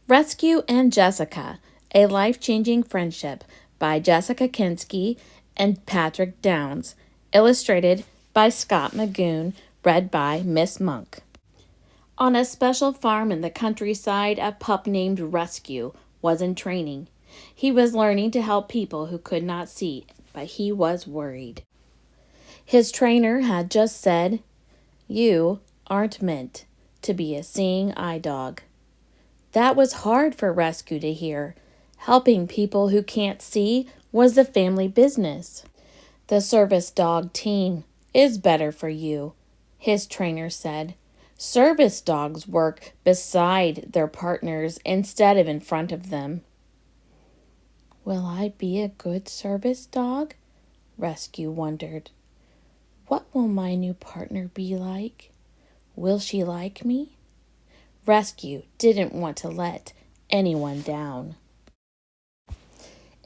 Rescue and Jessica, a life-changing friendship by Jessica Kinsky and Patrick Downs, illustrated by Scott Magoon, read by Miss Monk. On a special farm in the countryside, a pup named Rescue was in training. He was learning to help people who could not see, but he was worried. His trainer had just said, "You aren't meant to be a seeing eye dog." That was hard for Rescue to hear. Helping people who can't see was the family business. "The service dog team is better for you," his trainer said. "Service dogs work beside their partners instead of in front of them." "Will I be a good service dog?" Rescue wondered. "What will my new partner be like? Will she like me?" Rescue didn't want to let anyone down.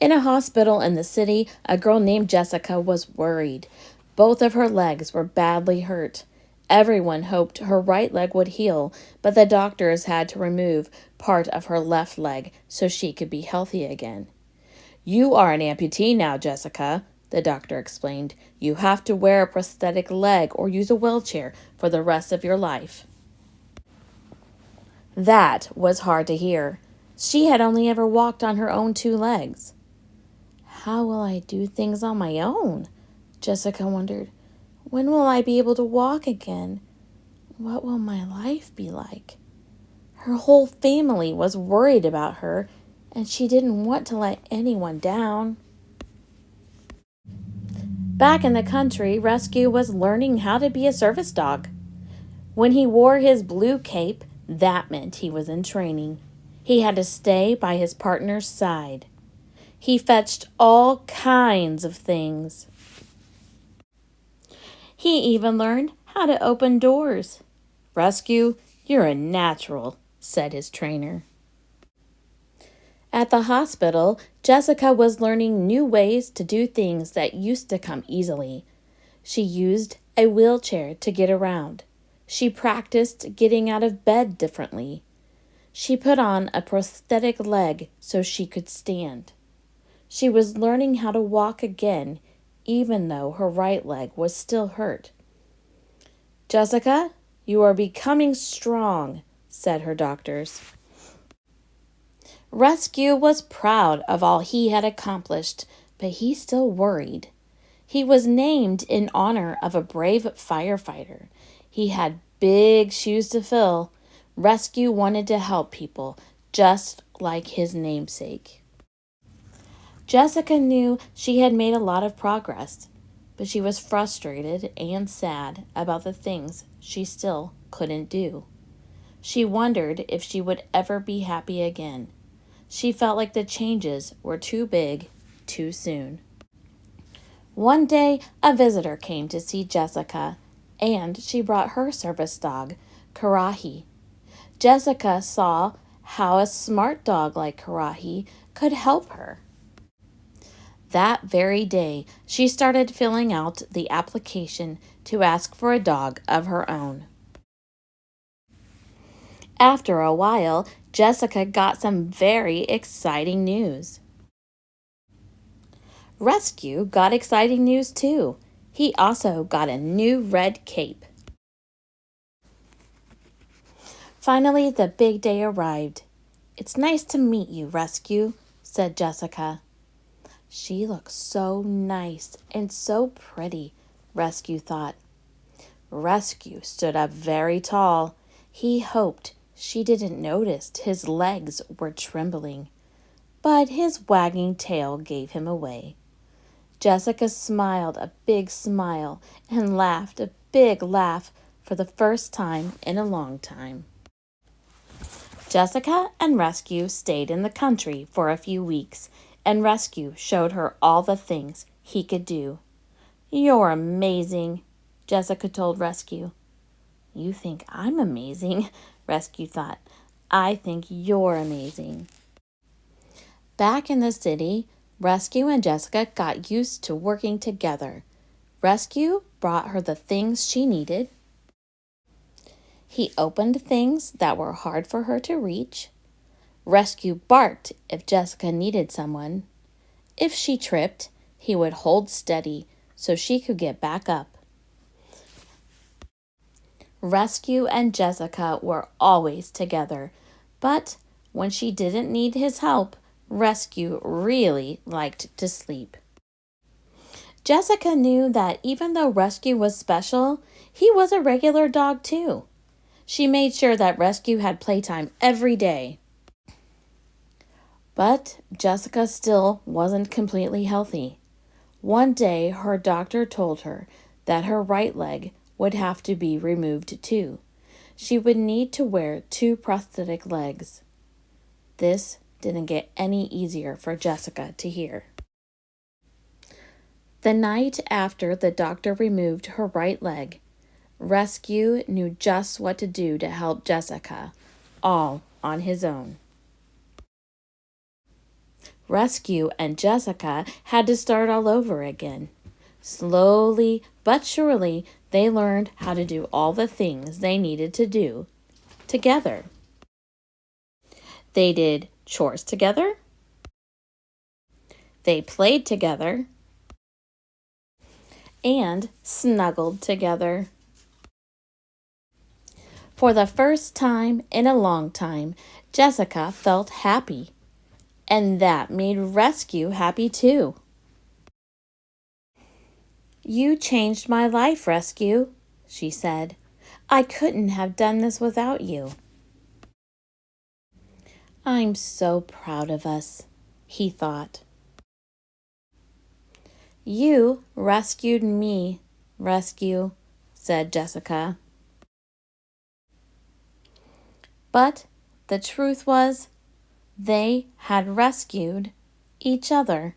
In a hospital in the city, a girl named Jessica was worried. Both of her legs were badly hurt. Everyone hoped her right leg would heal, but the doctors had to remove part of her left leg so she could be healthy again. "You are an amputee now, Jessica," the doctor explained. "You have to wear a prosthetic leg or use a wheelchair for the rest of your life." That was hard to hear. She had only ever walked on her own two legs. "How will I do things on my own?" Jessica wondered. "When will I be able to walk again? What will my life be like?" Her whole family was worried about her, and she didn't want to let anyone down. Back in the country, Rescue was learning how to be a service dog. When he wore his blue cape, that meant he was in training. He had to stay by his partner's side. He fetched all kinds of things. He even learned how to open doors. "Rescue, you're a natural," said his trainer. At the hospital, Jessica was learning new ways to do things that used to come easily. She used a wheelchair to get around. She practiced getting out of bed differently. She put on a prosthetic leg so she could stand. She was learning how to walk again, even though her right leg was still hurt. "Jessica, you are becoming strong," said her doctors. Rescue was proud of all he had accomplished, but he still worried. He was named in honor of a brave firefighter. He had big shoes to fill. Rescue wanted to help people, just like his namesake. Jessica knew she had made a lot of progress, but she was frustrated and sad about the things she still couldn't do. She wondered if she would ever be happy again. She felt like the changes were too big, too soon. One day, a visitor came to see Jessica, and she brought her service dog, Karahi. Jessica saw how a smart dog like Karahi could help her. That very day, she started filling out the application to ask for a dog of her own. After a while, Jessica got some very exciting news. Rescue got exciting news too. He also got a new red cape. Finally, the big day arrived. "It's nice to meet you, Rescue," said Jessica. She looked so nice and so pretty, Rescue thought. Rescue stood up very tall. He hoped she didn't notice his legs were trembling, but his wagging tail gave him away. Jessica smiled a big smile and laughed a big laugh for the first time in a long time. Jessica and Rescue stayed in the country for a few weeks, and Rescue showed her all the things he could do. "You're amazing," Jessica told Rescue. "You think I'm amazing," Rescue thought. "I think you're amazing." Back in the city, Rescue and Jessica got used to working together. Rescue brought her the things she needed. He opened things that were hard for her to reach. Rescue barked if Jessica needed someone. If she tripped, he would hold steady so she could get back up. Rescue and Jessica were always together, but when she didn't need his help, Rescue really liked to sleep. Jessica knew that even though Rescue was special, he was a regular dog too. She made sure that Rescue had playtime every day. But Jessica still wasn't completely healthy. One day, her doctor told her that her right leg would have to be removed too. She would need to wear 2 prosthetic legs. This didn't get any easier for Jessica to hear. The night after the doctor removed her right leg, Rescue knew just what to do to help Jessica, all on his own. Rescue and Jessica had to start all over again. Slowly but surely, they learned how to do all the things they needed to do together. They did chores together. They played together. And snuggled together. For the first time in a long time, Jessica felt happy. And that made Rescue happy too. "You changed my life, Rescue," she said. "I couldn't have done this without you." "I'm so proud of us," he thought. "You rescued me, Rescue," said Jessica. But the truth was, they had rescued each other.